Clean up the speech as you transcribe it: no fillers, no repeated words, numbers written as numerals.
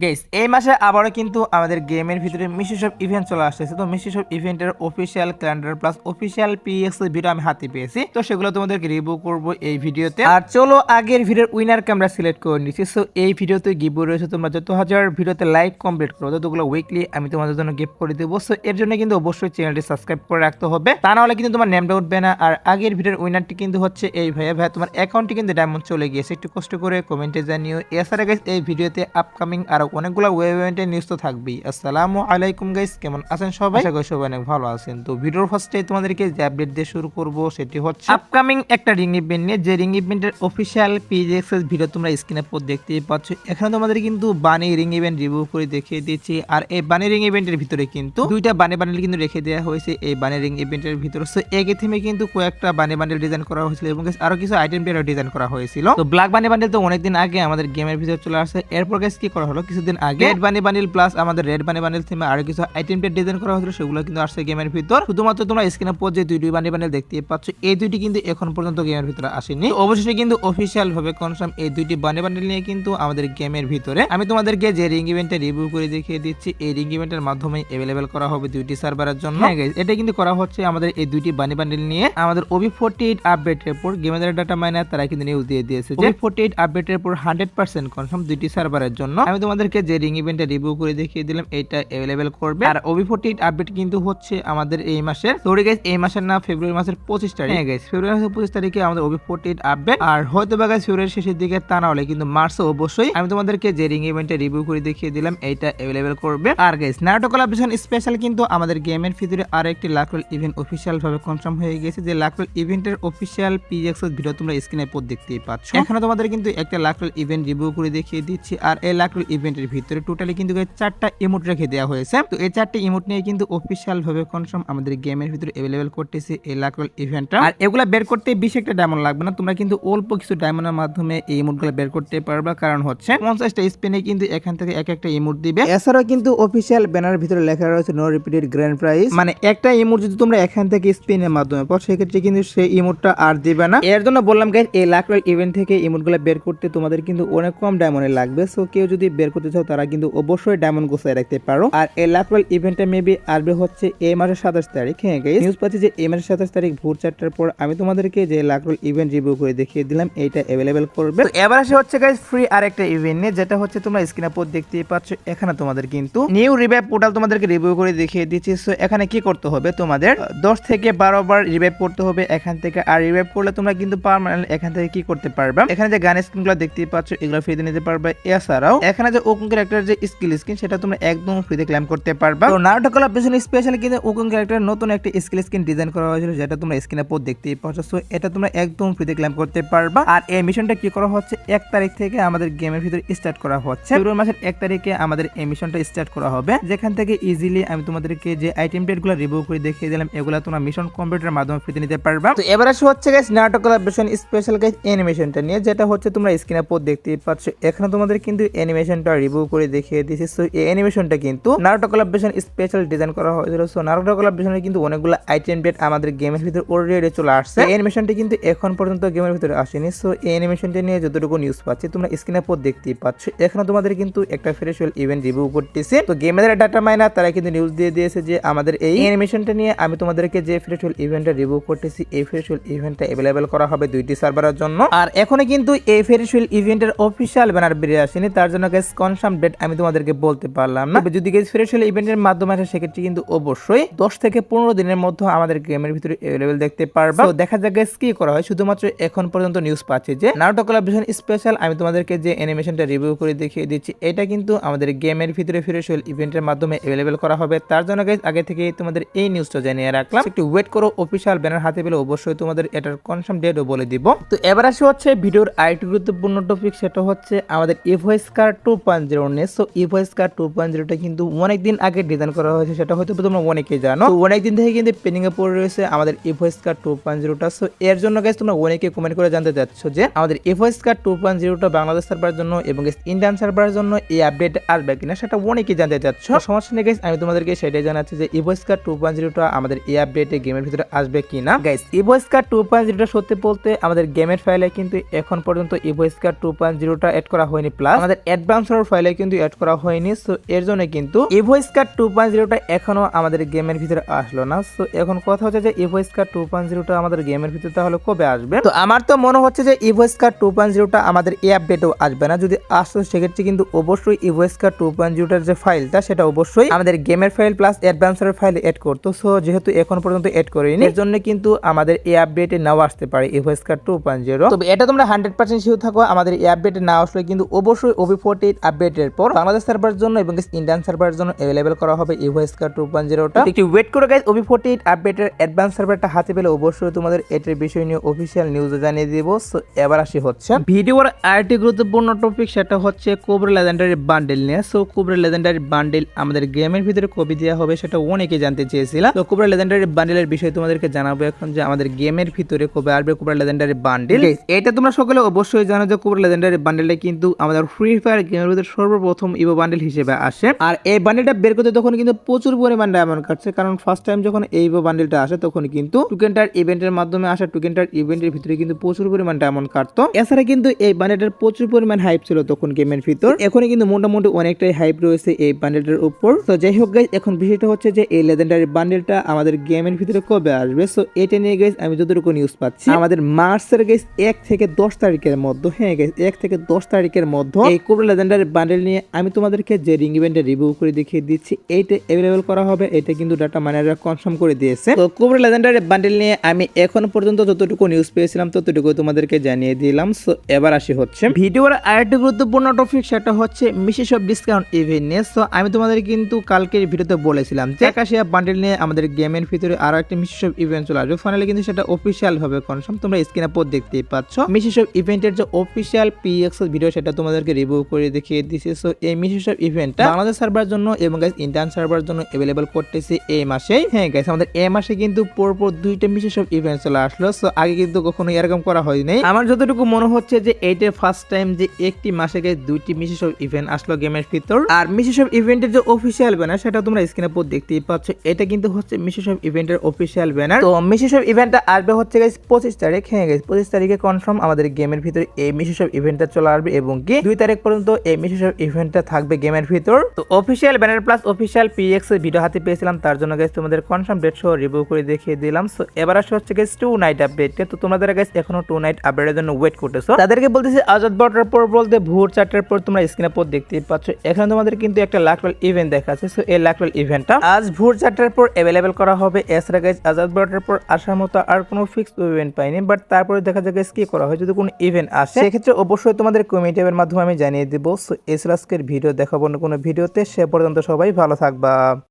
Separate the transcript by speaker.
Speaker 1: Guys এই মাসে আবারও কিন্তু আমাদের গেমের ভিতরে মিশি সব ইভেন্ট চলে আসতেছে। তো মিশি সব ইভেন্টের official calendar plus official PX video আমি হাতে পেয়েছি, তো সেগুলো তোমাদেরকে রিভিউ করব এই ভিডিওতে। আর চলো আগের ভিডিওর উইনারকে আমরা সিলেক্ট করে নিচ্ছি। সো এই ভিডিওতে গিভ রয়েছে, তোমরা যত হাজার ভিডিওতে লাইক কমপ্লিট করো ততগুলো উইকলি আমি তোমাদের জন্য গিফট করে দেবো। সো এর জন্য কিন্তু অবশ্যই চ্যানেলটি সাবস্ক্রাইব করে রাখতে হবে, তা নাহলে কিন্তু তোমার নেমটা উঠবে না। আর আগের ভিডিওর উইনারটি কিন্তু হচ্ছে এই ভাইয়া। তোমার অ্যাকাউন্টে কিন্তু ডায়মন্ড চলে গিয়েছে, একটু কষ্ট করে কমেন্টে জানিও। এছাড়া গাইস এই ভিডিওতে আপকামিং আরো অনেকগুলো ওয়েব ইভেন্টের নিউজ তো থাকবেই। আসসালামু আলাইকুম গাইস, কেমন আছেন সবাই? আশা করি সবাই অনেক ভালো আছেন। তো ভিডিওর ফার্স্টে তোমাদেরকে যে আপডেট দিয়ে শুরু করব সেটি হচ্ছে আপকামিং একটা রিং ইভেন্ট নিয়ে, যে রিং ইভেন্টের অফিসিয়াল পেজ এক্সেস ভিডিও তোমরা স্ক্রিনে পর দেখতেই পাচ্ছ। এখানে তোমাদের কিন্তু বানি রিং ইভেন্ট রিভিউ করে দেখিয়ে দিচ্ছি। আর এই বানি রিং ইভেন্টের ভিতরে কিন্তু দুইটা বানি বান্ডেল কিন্তু রেখে দেওয়া হয়েছে এই বানি রিং ইভেন্টের ভিতরে। সো এক থিমে কিন্তু কয়েকটা বানি বান্ডেল ডিজাইন করা হয়েছিল এবং আরো কিছু আইটেম পেয়ারও ডিজাইন করা হয়েছিল। তো ব্ল্যাক বানি বান্ডেল তো অনেকদিন আগে আমাদের গেমের ভিতরে চলে আসছে। এরপর গাইস কি করা হলো, কিছুদিন আগে রেড বানি বান্ডেল প্লাস আমাদের রেড বানি বান্ডেল থিমে আরো কিছু আইটেম পেয়ার ডিজাইন করা হয়েছিল, সেগুলো কিন্তু আসছে গেমের ভিতর। শুধুমাত্র তোমরা স্ক্রিনে পর যে দুইটি বানি বান্ডেল দেখতে পাচ্ছ, এই দুইটি কিন্তু এখন পর্যন্ত গেমের ভিতরে আসেনি। অবশ্যই কিন্তু অফিসিয়াল ভাবে কনফার্ম এই দুইটি বানি বান্ডেল নিয়ে কিন্তু আমাদের গেমের ভিতরে আমি তোমাদেরকে যে রিং ইভেন্টে রিভিউ করে দেখিয়ে দিচ্ছি, এই রিং ইভেন্টের মাধ্যমে অ্যাভেলেবেল করা হবে দুইটি সার্ভারের জন্য। এটা কিন্তু করা হচ্ছে আমাদের এই দুইটি বানি বান্ডেল নিয়ে। আমাদের OB48 আপডেটের পর গেমের ডাটা মাইনার তারা কিন্তু নিউজ দিয়ে দিয়েছে যে OB48 আপডেটের পর 100% কনফার্ম দুইটি সার্ভারের জন্য আমি তোমাদেরকে যে রিং ইভেন্টে রিভিউ করে দেখিয়ে দিলাম এটা অ্যাভেলেবেল করবে। আর OB48 আপডেট কিন্তু হচ্ছে আমাদের এই মাসের, সরি গাইস এই মাসের না, ফেব্রুয়ারি মাসের 25 তারিখ। হ্যাঁ গাইস ফেব্রুয়ারি মাসের 25 তারিখে আমাদের OB48 আপডেট। আর হয়তো বা গাইস ফেব্রুয়ারির শেষের দিকে, তা না হলে কিন্তু মার্চে অবশ্যই আমি তোমাদেরকে যে রিং ইভেন্টে রিভিউ করে দেখিয়ে দিলাম এইটা অ্যাভেলেবেল করবে। আর গাইস নারুটো কোলাবরেশন স্পেশাল কিন্তু আমাদের গেমের ভিতরে আর একটি লাকরোল ইভেন্ট অফিসিয়াল ভাবে কনফার্ম হয়ে গেছে। যে লাকরোল ইভেন্টের অফিসিয়াল পিএক্স ভিডিও তোমরা স্ক্রিনে পর দেখতেই পাচ্ছ। এখানে তোমাদের কিন্তু একটা লাকরোল ইভেন্ট রিভিউ করে দেখিয়ে দিচ্ছি। আর এই লাকরোল ইভেন্টের ভিতরে টোটালি কিন্তু 4টা ইমোট রেখে দেওয়া হয়েছে। তো এই 4টি ইমোট নিয়ে কিন্তু অফিসিয়াল ভাবে কনফার্ম আমাদের গেমের ভিতরে অ্যাভেলেবল করতেছে এই লাকরোল ইভেন্টটা। আর এগুলা বের করতে বেশি একটা ডায়মন্ড লাগবে না, তোমরা কিন্তু অল্প কিছু ডায়মন্ডের মাধ্যমে এই ইমোটগুলো বের করতে পারবা। কারণ হচ্ছে 50টা স্পিনে কিন্তু এখান থেকে এক একটা ইমোট দিবে। এছাড়াও কিন্তু অফিসিয়াল ব্যানারের ভিতরে লেখা রয়েছে নো রিপিটেড গ্র্যান্ড প্রাইজ, মানে একটা ইমোট যদি তোমরা এখান থেকে স্পিনের মাধ্যমে পাও সেক্ষেত্রে কিন্তু সেই ইমোটটা আর দিবে না। এর জন্য বললাম গাইস এই লাকরোল ইভেন্ট থেকে ইমোটগুলো বের করতে তোমাদের কিন্তু অনেক কম ডায়মন্ডে লাগবে। সো কেউ যদি বের করতে চাও তারা কিন্তু অবশ্যই ডায়মন্ড গোছায় রাখতে পারো। আর এই লাকরোল ইভেন্টটা মেবি আসবে হচ্ছে এই মাসের 27 তারিখ। হ্যাঁ গাইস নিউজ পাচ্ছি যে এই মাসের 27 তারিখ ভোর 4টার পর আমি তোমাদেরকে যে লাকরোল ইভেন্ট রিভিউ করে দেখিয়ে দিলাম এইটা অ্যাভেলেবেল করবে। তো এবার আসে হচ্ছে গাইস ফ্রি আরেকটা ইভেন্ট নিয়ে, যেটা হচ্ছে তোমরা স্ক্রিনে পর দেখতেই পাচ্ছ। এখানে তোমাদের কিন্তু নিউ রিভাইভ পোর্টাল তোমাদেরকে রিভিউ করে দেখিয়ে দিচ্ছি। সো এখানে কি করতে হবে, তোমাদের 10 থেকে 12 বার রিভাইভ করতে হবে এখান থেকে। আর রিভাইভ করলে তোমরা কিন্তু পার্মানেন্ট এখান থেকে কি করতে পারবে, এখানে যে গান স্কিনগুলো দেখতেই পাচ্ছ এগুলো ফ্রিতে নিতে পারবে। এছাড়াও এখানে যে ওকুন ক্যারেক্টার যে স্কিল স্কিন সেটা তোমরা একদম ফ্রিতে ক্লেম করতে পারবা। তো নারুটো কোলাবরেশন স্পেশালি কিন্তু ওকুন ক্যারেক্টার নতুন একটা স্কিল স্কিন ডিজাইন করা হয়েছিল, যেটা তোমরা স্ক্রিনে পর দেখতেই পাচ্ছ। সো এটা তোমরা একদম ফ্রিতে ক্লেম করতে পারবা। আর এই মিশনটা কি করা হচ্ছে, 1 তারিখ থেকে আমাদের গেমের ভিতরে স্টার্ট করা হচ্ছে। ফেব্রুয়ারি মাসের 1 তারিখে আমাদের এই মিশনটা স্টার্ট করা হবে, যেখান থেকে ইজিলি আমি তোমাদেরকে যে আইটেম পেয়ারগুলো রিভিউ করে দেখিয়ে দিলাম এগুলা তোমরা মিশন কম্পিউটারের মাধ্যমে ফ্রিতে নিতে পারবা। তো এবার আসে হচ্ছে guys Naruto collaboration special guys অ্যানিমেশনটা নিয়ে, যেটা হচ্ছে তোমরা স্ক্রিনে পর দেখতেই পাচ্ছ। এখানে তোমাদের কিন্তু অ্যানিমেশনটা রিভিউ করে দেখিয়ে দিয়েছি। সো এই অ্যানিমেশনটা কিন্তু নারুটো কোলাবরেশন স্পেশাল ডিজাইন করা হয়েছিল। সো নারুটো কোলাবরেশনের কিন্তু অনেকগুলো আইটেম পেয়ার আমাদের গেমের ভিতরে অলরেডি চলে আসছে। এই অ্যানিমেশনটা কিন্তু এখন পর্যন্ত গেমের ভিতরে আসেনি। সো এই অ্যানিমেশনটা নিয়ে যতটুকু নিউজ পাচ্ছি তোমরা স্ক্রিনে পর দেখতেই পাচ্ছ। এখানে তোমাদের কিন্তু একটা ফ্রেশওয়েল ইভেন্ট রিভিউ করতেছে। তো গেমের ডাটা মাইনার তারা কিন্তু নিউজ দিয়ে দিয়েছে যে আমাদের এই অ্যানিমেশনটা নিয়ে আমি তোমাদেরকে যে ফ্রেশওয়েল ইভেন্টটা রিভিউ করতেছি এই ফ্রেশওয়েল ইভেন্টটা অ্যাভেলেবল করা হবে দুইটি সার্ভারের জন্য। আর এখনো কিন্তু এই ফ্রেশওয়েল ইভেন্টের অফিসিয়াল ব্যানার বেরিয়ে আসেনি, তার জন্য গাইস কনফার্ম ডেট আমি তোমাদেরকে বলতে পারলাম না। যদি গাইস ফ্রেশওয়েল ইভেন্টের মাধ্যমে আসে সেক্ষেত্রে কিন্তু অবশ্যই 10 থেকে 15 দিনের মধ্যে আমাদের গেমের ভিতরে অ্যাভেলেবল দেখতে পারবা। তো দেখা যাক গাইস কি করা হয়। শুধুমাত্র এখন পর্যন্ত নিউজ পাচ্ছি যে নারুটো কোলাবরেশন স্পেশাল আমি তোমাদেরকে যে অ্যানিমেশনটা রিভিউ করে দেখিয়ে দিচ্ছি এটা কিন্তু আমাদের গেমের ভিতরে ফ্রেশওয়েল ইভেন্টের মাধ্যমে অ্যাভেলেবল করা হবে। তার জন্য গাইস আগে থেকে তোমাদের এই নিউজটা জানিয়ে রাখলাম, একটু ওয়েট করো। অফিসিয়াল ব্যানার হাতে পেলে অবশ্যই তোমাদের এটার কনফার্ম ডেটও বলে দিব। তো এবার আসে হচ্ছে ভিডিওর আরেকটি গুরুত্বপূর্ণ টপিক, সেটা হচ্ছে আমাদের ইভোস্কার 2.0 নিয়ে। সো ইভোস্কার 2.0টা কিন্তু অনেকদিন আগে ডিজাইন করা হয়েছে, সেটা হয়তো তোমরা অনেকেই জানো। তো অনেকদিন থেকে কিন্তু পেন্ডিং এ পড়ে রয়েছে আমাদের ইভোস্কার 2.0টা। সো এর জন্য গাইস তোমরা অনেকে কমেন্ট করে জানতে চাচ্ছ যে আমাদের ইভোস্কার 2.0টা বাংলাদেশ সার্ভারের জন্য এবং ইন্ডিয়ান সার্ভারের জন্য এই আপডেট আসবে কিনা সেটা অনেকেই জানতে চাচ্ছ। সমস্যা নেই গাইস, আমি তোমাদেরকে সেটাই জানাচ্ছি যে ইভোস্কার 2.0টা আমাদের এই আপডেটে গেমের ভিতরে আসবে কিনা। গাইস ইভোস্কার 2.0টা সত্যি বলতে আমাদের গেমের ফাইলে কিন্তু এখন পর্যন্ত ইভোস্কার 2.0টা এড করা হয়নি, প্লাস আমাদের অ্যাডভান্স ফাইলে কিন্তু অ্যাড করা হয়নি। সো এর জন্য কিন্তু ইভোস্কার 2.0টা এখনো আমাদের গেমের ভিতরে আসলো না। সো এখন কথা হচ্ছে যে ইভোস্কার 2.0টা আমাদের গেমের ভিতরে তাহলে কবে আসবে? তো আমার তো মনে হচ্ছে যে ইভোস্কার 2.0টা আমাদের এই আপডেটেও আসবে না। যদি আসতো সেক্ষেত্রে কিন্তু অবশ্যই ইভোস্কার 2.0টার যে ফাইলটা সেটা অবশ্যই আমাদের গেমের file plus advancer file add করতো। সো যেহেতু এখন পর্যন্ত এড করেনি এর জন্য কিন্তু আমাদের এই আপডেটে নাও আসতে পারে ইভোস্কার 2.0। তবে এটা তোমরা 100% শিওর থাকো, আমাদের এই আপডেটে না আসলে কিন্তু অবশ্যই OB48 আপডেটের পর বাংলাদেশ সার্ভারের জন্য এবং ইন্ডিয়ান সার্ভারের জন্য अवेलेबल করা হবে ইভোস্কার 2.0টা। একটু ওয়েট করো গাইস, OB48 আপডেটের অ্যাডভান্স সার্ভারটা হাতে পেলে অবশ্যই তোমাদের এটার বিষয় নিয়ে অফিশিয়াল নিউজে জানিয়ে দেব। সো এবার আসি হচ্ছে ভিডিওর আরেকটি গুরুত্বপূর্ণ টপিক, সেটা হচ্ছে কোবরা লেজেন্ডারি বান্ডেল নিয়ে। সো কোবরা লেজেন্ডারি বান্ডেল আমাদের গেমের ভিতরে কবে দেওয়া হবে সেটা অনেকে জানতে চেয়েছিল। তো কোবরা লেজেন্ডারি বান্ডেলের বিষয়ে তোমাদেরকে জানাবো এখন যে আমাদের গেমের ভিতরে কবে আসবে কোবরা লেজেন্ডারি বান্ডেল। এটা তোমরা সকলে অবশ্যই জানো যে কোবরা লেজেন্ডারি বান্ডেলটা কিন্তু আমাদের ফ্রি ফায়ার গেমের ভিতরে সর্বপ্রথম ইভো বান্ডেল হিসেবে আসে। আর এই বান্ডেলটা বের করতে তখন কিন্তু প্রচুর পরিমাণ ডায়মন্ড কাটছে, কারণ ফার্স্ট টাইম যখন এই ইভো বান্ডেলটা আসে তখন কিন্তু টোকেনটার ইভেন্টের মাধ্যমে আসা, টোকেনটার ইভেন্টের ভিতরে কিন্তু প্রচুর পরিমাণ ডায়মন্ড কাটতো। এছাড়া কিন্তু এই বান্ডেলটার প্রচুর পরিমাণ হাইপ ছিল তখন গেমের ভিতর। এখন কিন্তু মোটামুটি অনেকটাই হাইপ রয়েছে এই বান্ডেলটার উপর। তো যাই হোক গাইস, এখন বিষয়টা হচ্ছে যে এই লেজেন্ডারি বান্ডেলটা আমাদের গেমের ভিতরে কবে আসবে। সো এটা নিয়ে গাইস আমি যতটুকু নিউজ পাচ্ছি আমাদের মার্চের গাইস 1 থেকে 10 তারিখের মধ্যে, হ্যাঁ গাইস 1 থেকে 10 তারিখের মধ্যে এই কোবরা লেজেন্ডারি বান্ডেল নিয়ে আমি তোমাদেরকে যে রিং ইভেন্টে রিভিউ করে দেখিয়ে দিচ্ছি এইটা अवेलेबल করা হবে। এটা কিন্তু ডাটা মাইনাররা কনফার্ম করে দিয়েছে। তো কোবরা লেজেন্ডারি বান্ডেল নিয়ে আমি এখন পর্যন্ত যতটুকু নিউজ পেয়েছিলাম ততটুকু তোমাদেরকে জানিয়ে দিলাম। সো এবার আসি হচ্ছে ভিডিওর আরেকটি গুরুত্বপূর্ণ টপিক, সেটা হচ্ছে মিসেস অফ ডিসকাউন্ট ইভেন্ট নিয়ে। সো আমি তোমাদের কিন্তু কালকের ভিডিওতে বলেছিলাম যে আকাশিয়া বান্ডেল নিয়ে আমাদের গেমের ভিতরে আরো একটা মিসেস অফ ইভেন্ট চলে আসবে। ফাইনালি কিন্তু সেটা অফিসিয়াল ভাবে কনফার্ম, তোমরা স্ক্রিনে পর দেখতেই পাচ্ছ। মিসেস অফ ইভেন্টের যে অফিসিয়াল পিএক্সএল ভিডিও সেটা তোমাদেরকে রিভিউ করে দেখিয়ে দিয়েছি। সো এই মিসেস অফ ইভেন্টটা বাংলাদেশ সার্ভারের জন্য এবং গাইস ইন্ডিয়ান সার্ভারের জন্য अवेलेबल করতেছি এই মাসেই। হ্যাঁ গাইস, আমাদের এই মাসে কিন্তু পরপর দুইটা মিসেস অফ ইভেন্ট চলে আসলো। সো আগে কিন্তু কখনো এরকম করা হয়নি। আমার যতটুকু মনে হচ্ছে যে এইটা ফার্স্ট টাইম যে একটি মাসে গাইস দুইটি মিসেস অফ ইভেন্ট আসলো গেমের ভিতর। আর মিসেস অফ ইভেন্টের যে অফিসিয়াল ব্যানার সেটা তোমরা স্ক্রিনে পর দেখতেই পাচ্ছ। এটা কিন্তু হচ্ছে মিসেস অফ ইভেন্টের অফিসিয়াল ব্যানার। তো মিসেস অফ ইভেন্টটা আসবে হচ্ছে গাইস 25 তারিখ। হ্যাঁ গাইস 25 তারিখে কনফার্ম আমাদের গেমের ভিতরে এই মিসেস অফ ইভেন্টটা চলে আসবে এবং কি 2 তারিখ পর্যন্ত এই মিসেস অফ ইভেন্টটা থাকবে গেমের ভিতর। তো official banner plus official PX এর ভিডিও হাতে পেয়েছিলাম, তার জন্য গাইস তোমাদের কনফার্ম ডেট সহ রিভিউ করে দেখিয়ে দিলাম। সো এবার আসছে হচ্ছে গাইস 2 নাইট আপডেট। তো তোমরা যারা গাইস এখনো 2 নাইট আপডেটের জন্য ওয়েট করতেছো তাদেরকে বলতেছি আজাদ বর্ডার পর বলতে ভোর 4টার পর তোমরা স্ক্রিনে পর দেখতেই পাচ্ছ। এখানে তোমাদের কিন্তু একটা লাকটাল ইভেন্ট দেখাচ্ছে। সো এই লাকটাল ইভেন্টটা আজ ভোর 4টার পর अवेलेबल করা হবে। এছাড়া গাইস আজাদ বর্ডার পর আসার মতো আর কোনো ফিক্সড ইভেন্ট পাইনি, বাট তারপরে দেখা যায় গাইস কি করা হয় যদি কোনো ইভেন্ট আসে সেক্ষেত্রে অবশ্যই তোমাদের কমেন্ট এর মাধ্যমে আমি জানিয়ে দেব। সো এই আজকের ভিডিও দেখাবো না কোনো ভিডিওতে, সে পর্যন্ত সবাই ভালো থাকবা।